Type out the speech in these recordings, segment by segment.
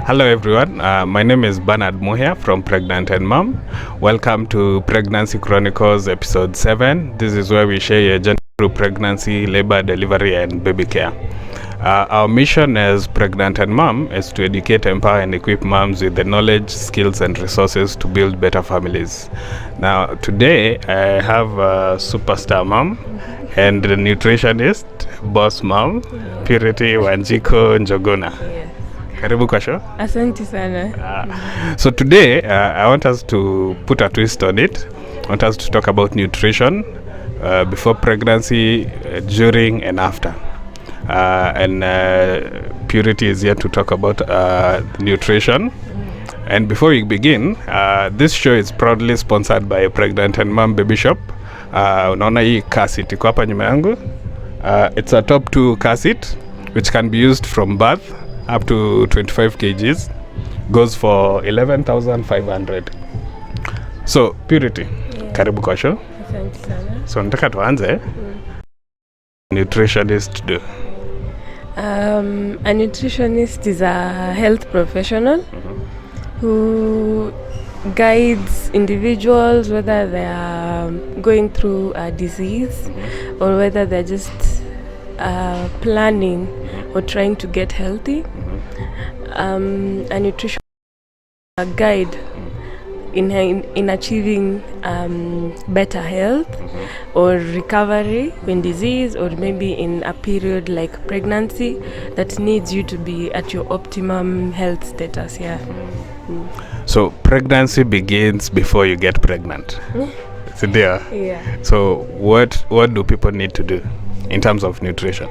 Hello everyone, my name is Bernard Mohia from Pregnant and Mom. Welcome to Pregnancy Chronicles episode 7. This is where we share your journey through pregnancy, labor, delivery and baby care. Our mission as Pregnant and Mom is to educate, empower and equip moms with the knowledge, skills and resources to build better families. Now today I have a superstar mom and the nutritionist, boss mom, Purity Wanjiku Njoguna. Yes. Karibu kwa show. Asante sana. So today I want us to put a twist on it. I want us to talk about nutrition before pregnancy, during and after. And Purity is here to talk about nutrition. And before we begin, this show is proudly sponsored by Pregnant and Mom Baby Shop. Unaona hii car seat iko hapa nyuma yangu. It's a top 2 car seat which can be used from birth up to 25 kgs. Goes for 11,500. So Purity, karibu kwa show. Asante sana. So nataka tuanze. Nutritionist do. A nutritionist is a health professional who guides individuals whether they are going through a disease or whether they're just planning or trying to get healthy. A nutrition guide in achieving better health or recovery in disease, or maybe in a period like pregnancy that needs you to be at your optimum health status. So pregnancy begins before you get pregnant. So there. Yeah. So what do people need to do in terms of nutrition?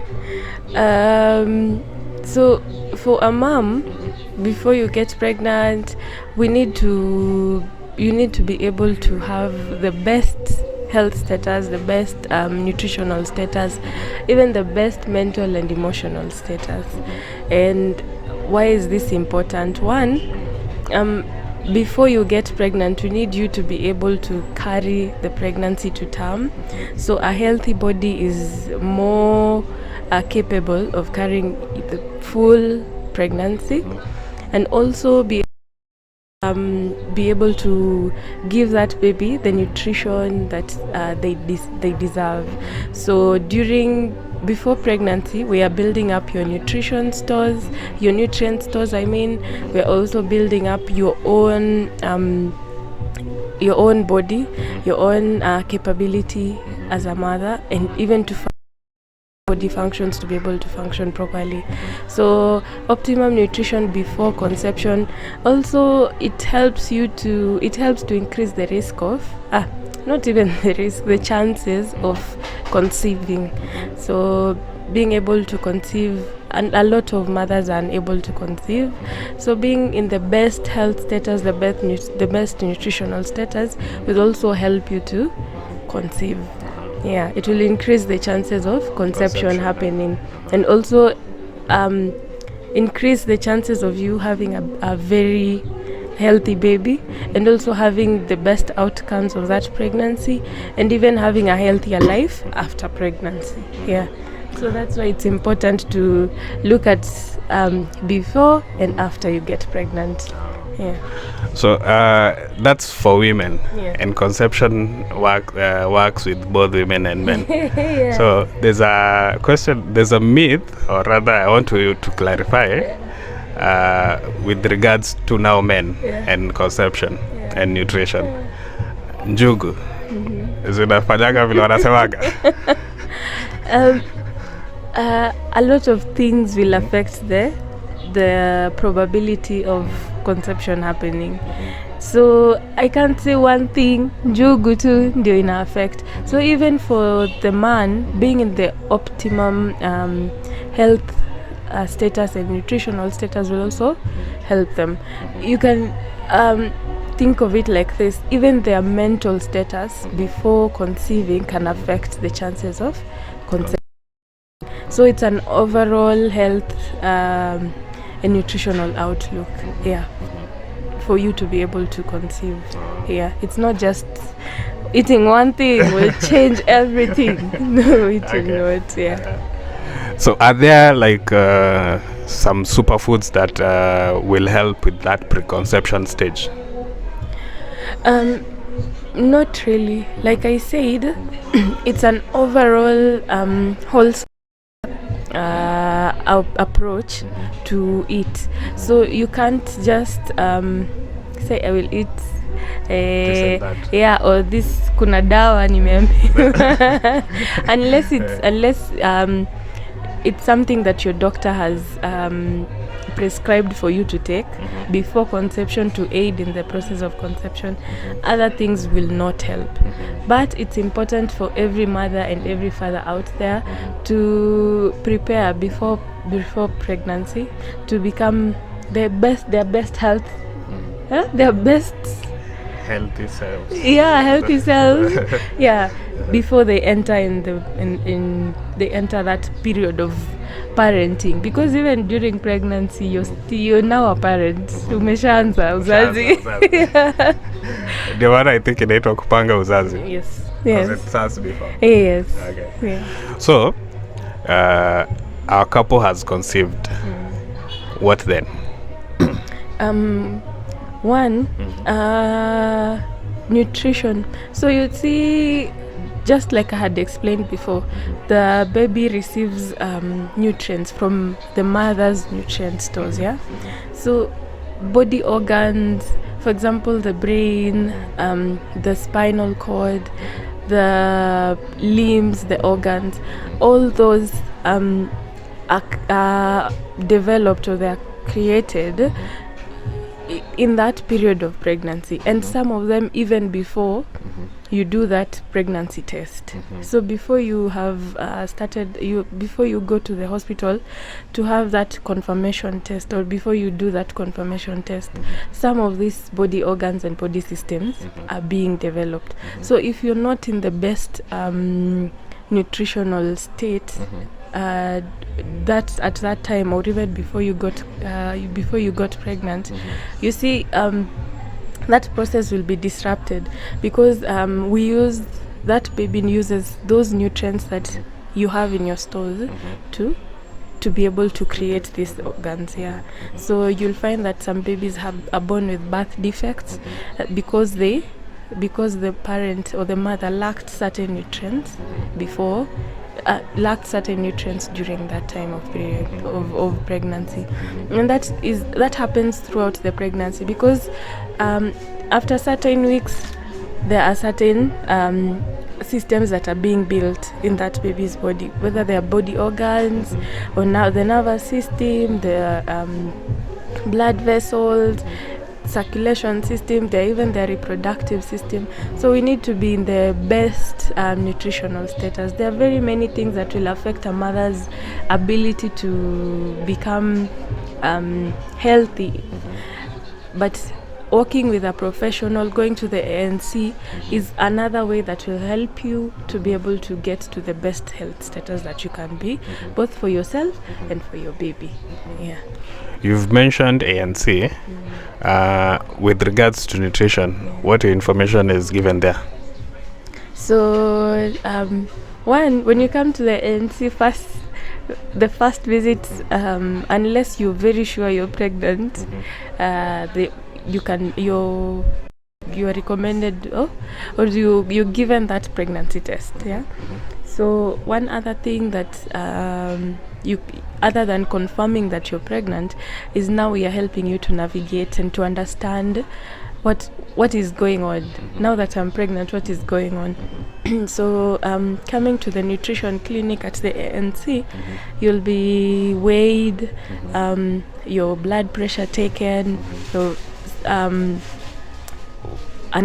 So for a mom, before you get pregnant, you need to be able to have the best health status, the best nutritional status, even the best mental and emotional status. And why is this important? One, before you get pregnant, we need you to be able to carry the pregnancy to term. So a healthy body is more capable of carrying the full pregnancy, and also be able to give that baby the nutrition that they deserve. So before pregnancy, we are building up your nutrient stores. We are also building up your own body, your own capability as a mother, and even to body functions to be able to function properly. So optimum nutrition before conception also it helps to increase the risk of not even the risk, the chances of conceiving. So being able to conceive, and a lot of mothers are unable to conceive. So being in the best health status, the best nutritional status will also help you to conceive. Yeah, it will increase the chances of conception happening, and also increase the chances of you having a very healthy baby, and also having the best outcomes of that pregnancy, and even having a healthier life after pregnancy. Yeah, so that's why it's important to look at before and after you get pregnant. Yeah. So that's for women, and conception works with both women and men. Yeah. So there's a myth, or rather I want to clarify with regards to now men and conception and nutrition. Njugu zinafanyaga vile wanasemaga. A lot of things will affect the probability of conception happening. So I can't say one thing, njugu tu ndio ina affect. So even for the man, being in the optimum health status and nutritional status will also help them. You can think of it like this: even their mental status before conceiving can affect the chances of conception. So it's an overall health and nutritional outlook, for you to be able to conceive. It's not just eating one thing will change everything. No, it will not. So are there like some superfoods that will help with that preconception stage? Not really. Like I said, it's an overall wholesome approach to eat. So you can't just say I will eat or this kuna dawa nimeambiwa unless it's something that your doctor has prescribed for you to take before conception to aid in the process of conception. Other things will not help. But it's important for every mother and every father out there to prepare before pregnancy to become their best health, their best healthy selves. Healthy selves. Before they enter they enter that period of parenting, because even during pregnancy you're now a parent. Umeshaanza uzazi. The one I think inaitwa kupanga uzazi. Yes. Was it SARS before? Yes. Okay. Yeah. So our couple has conceived. What then? One, nutrition. So you see, just like I had explained before, the baby receives nutrients from the mother's nutrient stores. So body organs, for example, the brain, the spinal cord, the limbs, the organs, all those are developed, or they are created in that period of pregnancy, and some of them even before you do that pregnancy test. So before you have before you go to the hospital to have that confirmation test, or before you do that confirmation test, some of these body organs and body systems are being developed. So if you're not in the best nutritional state, that at that time, or even before you got pregnant, you see, that process will be disrupted, because that baby uses those nutrients that you have in your stores to be able to create these organs. So you'll find that some babies are born with birth defects because the parent or the mother lacked certain nutrients before. Lacked certain nutrients during that time of period of pregnancy, and that happens throughout the pregnancy, because after certain weeks there are certain systems that are being built in that baby's body, whether they are body organs or now the nervous system, the blood vessels, circulation system, even their reproductive system. So we need to be in the best nutritional status. There are very many things that will affect a mother's ability to become healthy, but working with a professional, going to the ANC is another way that will help you to be able to get to the best health status that you can be, both for yourself and for your baby. You've mentioned ANC. With regards to nutrition, what information is given there? So when you come to the ANC, the first visit, unless you're very sure you're pregnant, you're recommended or you're given that pregnancy test. So one other thing that other than confirming that you're pregnant, is now we are helping you to navigate and to understand what is going on. Now that I'm pregnant, what is going on? So coming to the nutrition clinic at the ANC, you'll be weighed, your blood pressure taken, so an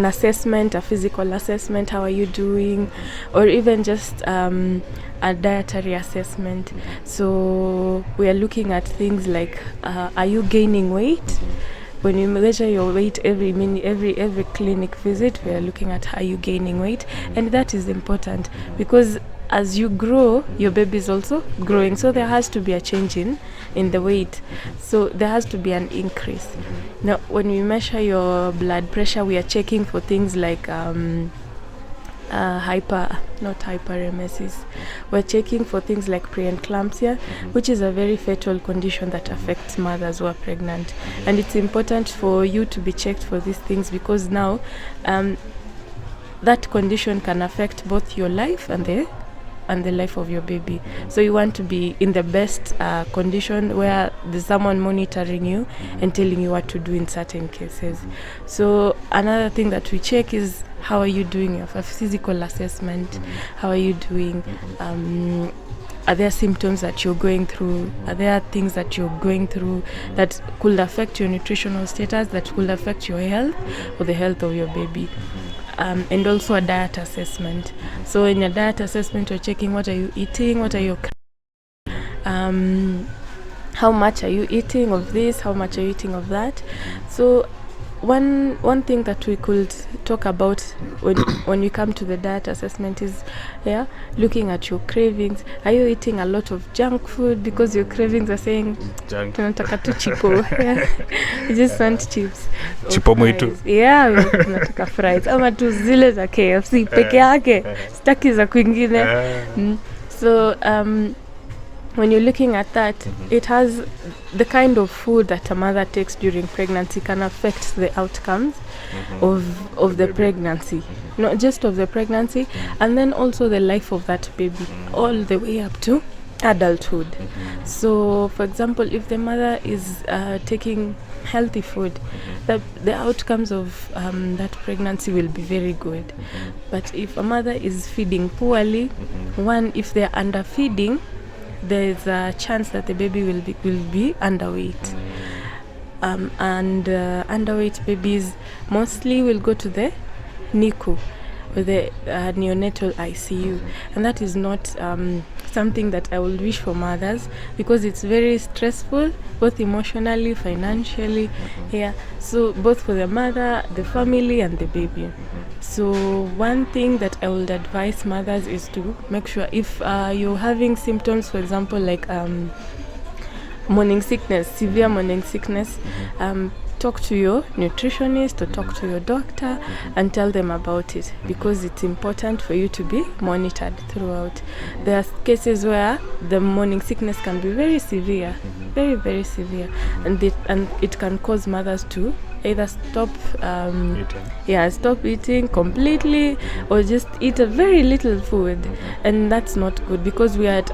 assessment, a physical assessment, how are you doing, or even just a dietary assessment. So we are looking at things like, are you gaining weight? When you measure your weight every clinic visit, we are looking at, are you gaining weight? And that is important, because as you grow, your baby is also growing, so there has to be a change in the weight, so there has to be an increase. Now when we measure your blood pressure, we are checking for things like hyperemesis. We're checking for things like preeclampsia, which is a very fatal condition that affects mothers who are pregnant. And it's important for you to be checked for these things, because now that condition can affect both your life and the life of your baby. So you want to be in the best condition where there's someone monitoring you and telling you what to do in certain cases. So another thing that we check is, how are you doing your physical assessment? How are you doing? Are there symptoms that you're going through? Are there things that you're going through that could affect your nutritional status, that could affect your health or the health of your baby? And also a diet assessment. So in a diet assessment, we're checking what are you eating, what are your how much are you eating of this, how much are you eating of that. So one thing that we could talk about when we come to the diet assessment is looking at your cravings. Are you eating a lot of junk food because your cravings are saying tunataka tu chipo? You just want chips, chipo mwitu, tunataka fries ama tu zile za KFC peke yake, staki za kwingine. So when you're looking at that, it has the kind of food that a mother takes during pregnancy can affect the outcomes of the pregnancy, not just of the pregnancy, and then also the life of that baby all the way up to adulthood. So for example, if the mother is taking healthy food, the outcomes of that pregnancy will be very good. But if a mother is feeding poorly, one, if they're underfeeding, there's a chance that the baby will be underweight. And underweight babies mostly will go to the NICU, or the neonatal ICU, and that is not something that I would wish for mothers, because it's very stressful, both emotionally, financially, so both for the mother, the family, and the baby. So one thing that I would advise mothers is to make sure, if you're having symptoms, for example, like morning sickness, severe morning sickness, talk to your nutritionist or talk to your doctor and tell them about it, because it's important for you to be monitored throughout. There are cases where the morning sickness can be very severe, very, very severe, and it can cause mothers to either stop eating completely, or just eat a very little food, and that's not good, because we are at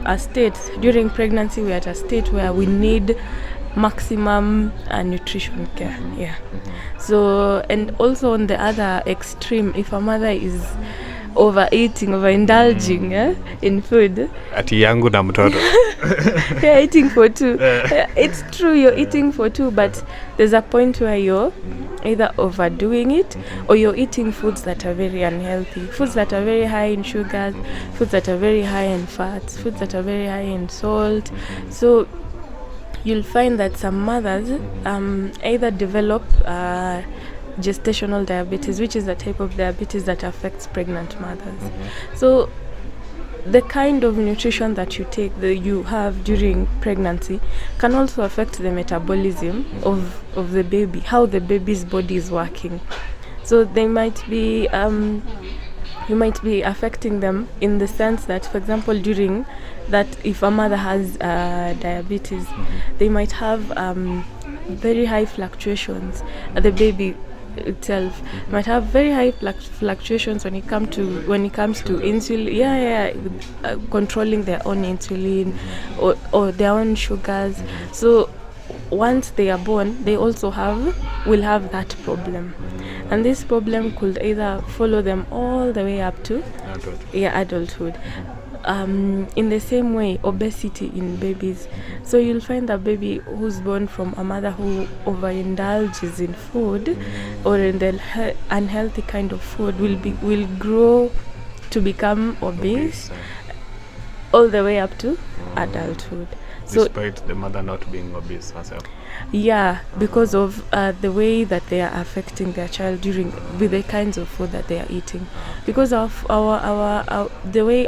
a state during pregnancy, we are at a state where we need maximum nutrition care. So, and also on the other extreme, if a mother is overindulging in food, ati yangu na mtoto you're eating for two. It's true, you're eating for two, but there's a point where you're either overdoing it, or you're eating foods that are very unhealthy, foods that are very high in sugars, foods that are very high in fats, foods that are very high in salt. So you'll find that some mothers either develop gestational diabetes, which is a type of diabetes that affects pregnant mothers. So the kind of nutrition that you take, that you have during pregnancy, can also affect the metabolism of the baby, how the baby's body is working. So they might be you might be affecting them in the sense that, for example, during that, if a mother has diabetes, they might have very high fluctuations. The baby itself might have very high fluctuations when it comes to insulin, controlling their own insulin or their own sugars. So once they are born, they also will have that problem, and this problem could either follow them all the way up to adulthood. In the same way, obesity in babies. So you'll find a baby who's born from a mother who overindulges in food or in the unhealthy kind of food will grow to become obese all the way up to adulthood. Despite the mother not being obese herself. Yeah, because of the way that they are affecting their child with the kinds of food that they are eating. Because of the way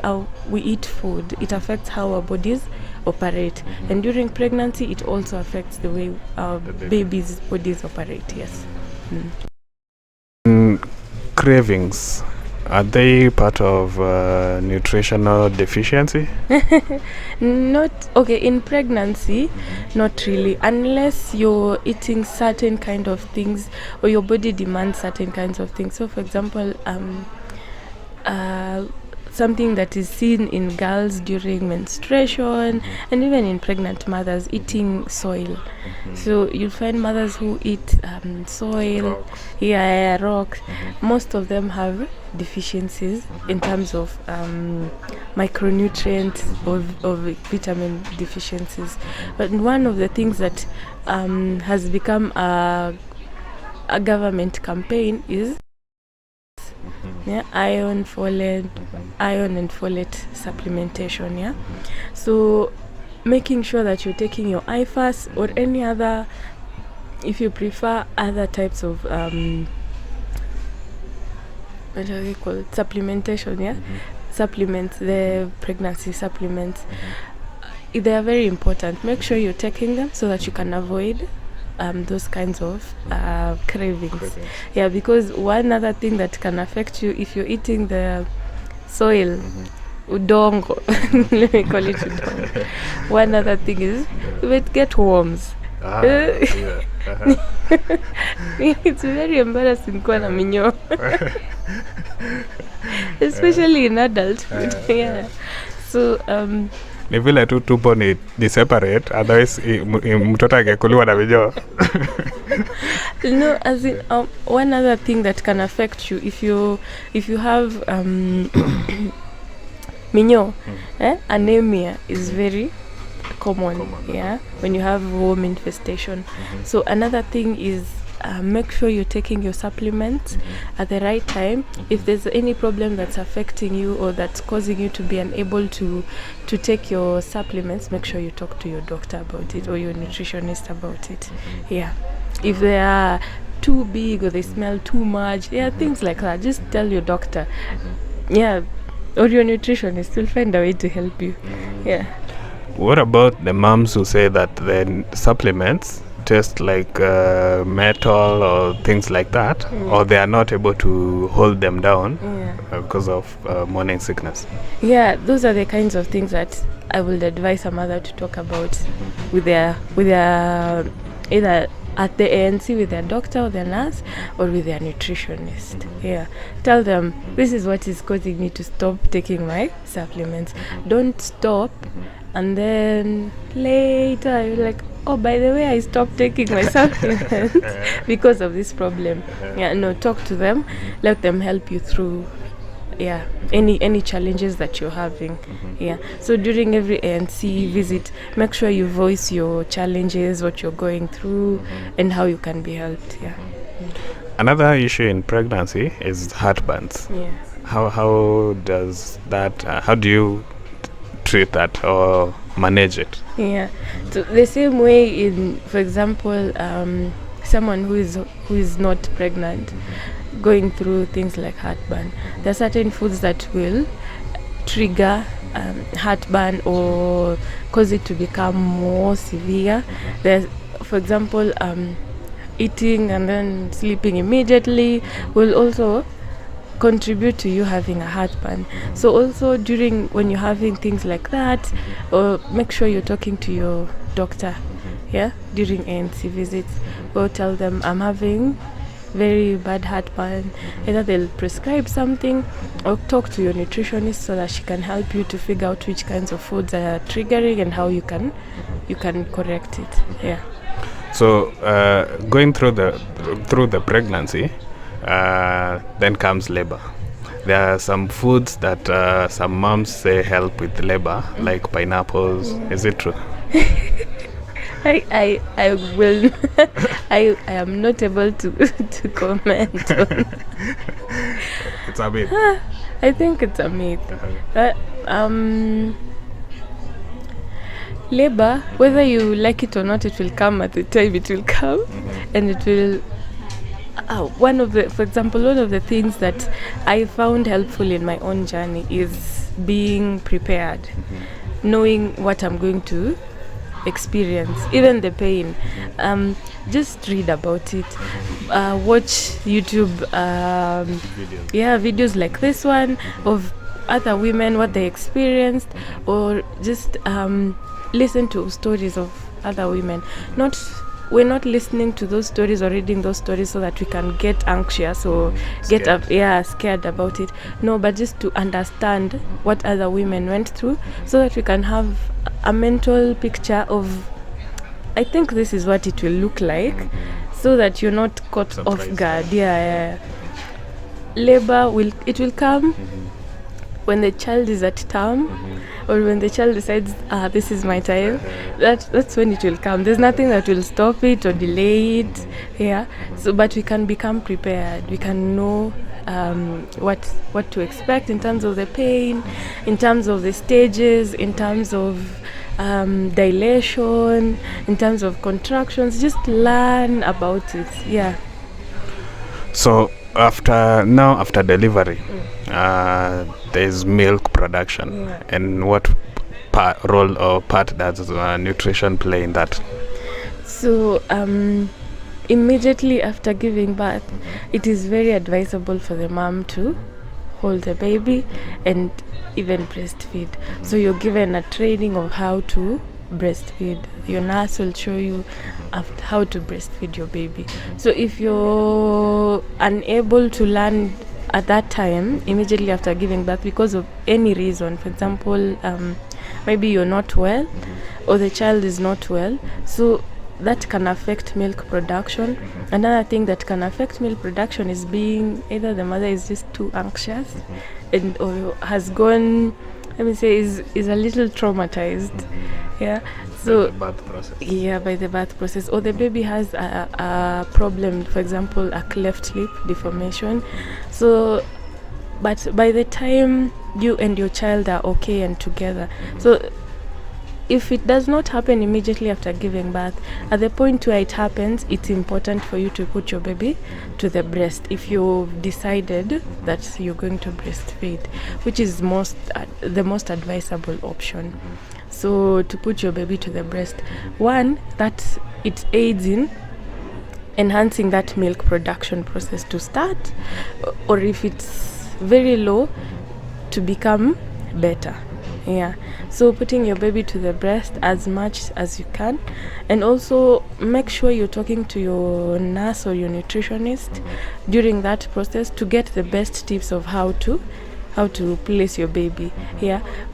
we eat food, it affects how our bodies operate. And during pregnancy, it also affects the way our babies' bodies operate. Yes. Cravings. Are they part of nutritional deficiency? Not okay in pregnancy, not really, unless you're eating certain kind of things or your body demands certain kinds of things. So, for example, something that is seen in girls during menstruation and even in pregnant mothers, eating soil. So you'll find mothers who eat soil, rocks. Most of them have deficiencies in terms of micronutrients or vitamin deficiencies. But one of the things that has become a government campaign is iron and folate supplementation. So making sure that you're taking your IFAS or any other, if you prefer other types of what do they call it? Supplementation, supplements, the pregnancy supplements. They are very important. Make sure you're taking them so that you can avoid those kinds of cravings. Yeah, because one other thing that can affect you if you're eating the soil, udongo, let me call it udongo. One other thing is you might get worms. It's very embarrassing kuwa na minyoo, especially in adulthood. So ni vile tu tumbo ni separate, otherwise mtoto angekuliwa na minyoo. No, as in one other thing that can affect you if you have minyoo, anemia is very common. When you have worm infestation. So another thing is make sure you're taking your supplements at the right time. If there's any problem that's affecting you or that's causing you to be unable to take your supplements, make sure you talk to your doctor about it or your nutritionist about it. If they are too big or they smell too much, things like that, just tell your doctor. Or your nutritionist will find a way to help you. What about the moms who say that the supplements taste like metal or things like that, or they are not able to hold them down because of morning sickness? Those are the kinds of things that I would advise a mother to talk about with their either at the ANC with their doctor or their nurse or with their nutritionist. Tell them this is what is causing me to stop taking my supplements. Don't stop and then later you're like, oh, by the way, I stopped taking my supplements because of this problem. Talk to them, let them help you through any challenges that you're having. So during every ANC visit, make sure you voice your challenges, what you're going through, and how you can be helped. Another issue in pregnancy is heartburns. How does that? How do you treat that or manage it? So the same way in, for example, someone who is not pregnant, going through things like heartburn, there are certain foods that will trigger heartburn or cause it to become more severe. There's, for example, eating and then sleeping immediately will also contribute to you having a heartburn. So also when you're having things like that, or make sure you're talking to your doctor during ANC visits, or tell them I'm having very bad heartburn. Either they'll prescribe something or talk to your nutritionist so that she can help you to figure out which kinds of foods are triggering and how you can correct it. So going through the pregnancy, then comes labor. There are some foods that some moms say help with labor, like pineapples. Is it true? I will. I am not able to comment on. It's a myth. I think it's a myth. Labor, whether you like it or not, it will come at the time it will come, and it will. For example, one of the things that I found helpful in my own journey is being prepared, knowing what I'm going to experience, even the pain. Just read about it. Watch YouTube videos like this one of other women, what they experienced, or just listen to stories of other women. We're not listening to those stories or reading those stories so that we can get anxious or scared about it. No, but just to understand what other women went through, so that we can have a mental picture of, I think this is what it will look like, so that you're not caught off guard. Labor will come when the child is at term, or when the child decides, this is my time. That's when it will come. There's nothing that will stop it or delay it. So but we can become prepared. We can know what to expect in terms of the pain, in terms of the stages, in terms of dilation, in terms of contractions. Just learn about it. So after delivery, there's milk production, and what role or part does nutrition play in that? So immediately after giving birth, it is very advisable for the mom to hold the baby and even breastfeed. So you're given a training of how to breastfeed. Your nurse will show you how to breastfeed your baby. So if you're unable to learn at that time, immediately after giving birth, because of any reason, for example, maybe you're not well or the child is not well, so that can affect milk production. Another thing that can affect milk production is being either the mother is just too anxious and or has gone, let me say, is a little traumatized. So by the birth process. By the birth process, or the baby has a problem, for example, a cleft lip deformation. So but by the time you and your child are okay and together, so if it does not happen immediately after giving birth, at the point where it happens, it's important for you to put your baby to the breast if you've decided that you're going to breastfeed, which is the most advisable option. So to put your baby to the breast, one, that it aids in enhancing that milk production process to start, or if it's very low, to become better. So putting your baby to the breast as much as you can, and also make sure you're talking to your nurse or your nutritionist during that process to get the best tips of how to place your baby.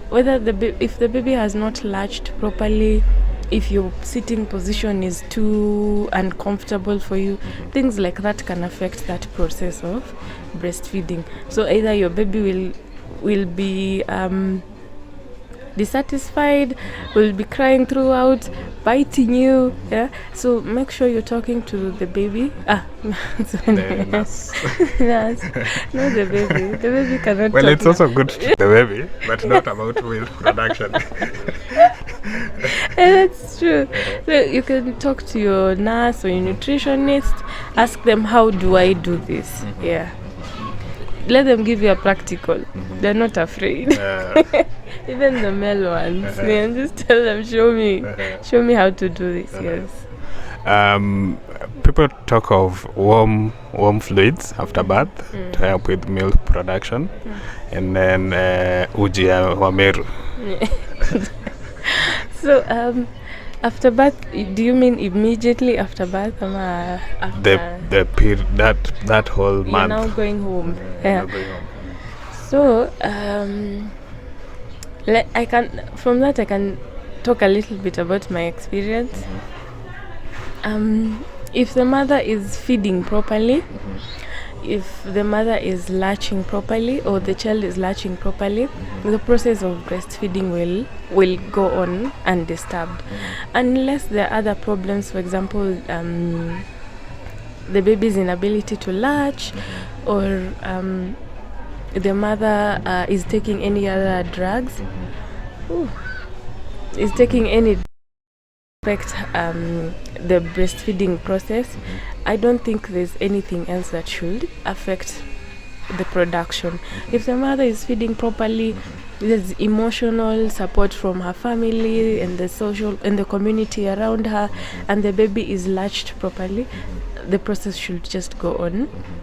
Whether if the baby has not latched properly, if your sitting position is too uncomfortable for you, things like that can affect that process of breastfeeding. So either your baby will be dissatisfied, will be crying throughout, biting you. So make sure you're talking to the baby. The nurse. Yes. Not the baby. The baby cannot Well, talk it's now. also good to the baby, but not about milk production. That's true. So you can talk to your nurse or your nutritionist, ask them, how do I do this? Let them give you a practical. They're not afraid. Even the male ones. Just tell them, show me how to do this. Yes. People talk of warm fluids after birth to help with milk production, and then uji ya wameru. So after birth, do you mean immediately after birth, or after The period, that whole you're month? now going home? Now going home. So I can talk a little bit about my experience. If the mother is feeding properly, if the mother is latching properly, or the child is latching properly, the process of breastfeeding will go on undisturbed, unless there are other problems. For example, the baby's inability to latch, or the mother is taking any other drugs, is taking any affect the breastfeeding process. I don't think there's anything else that should affect the production. If the mother is feeding properly, there's emotional support from her family and the social and the community around her, and the baby is latched properly, the process should just go on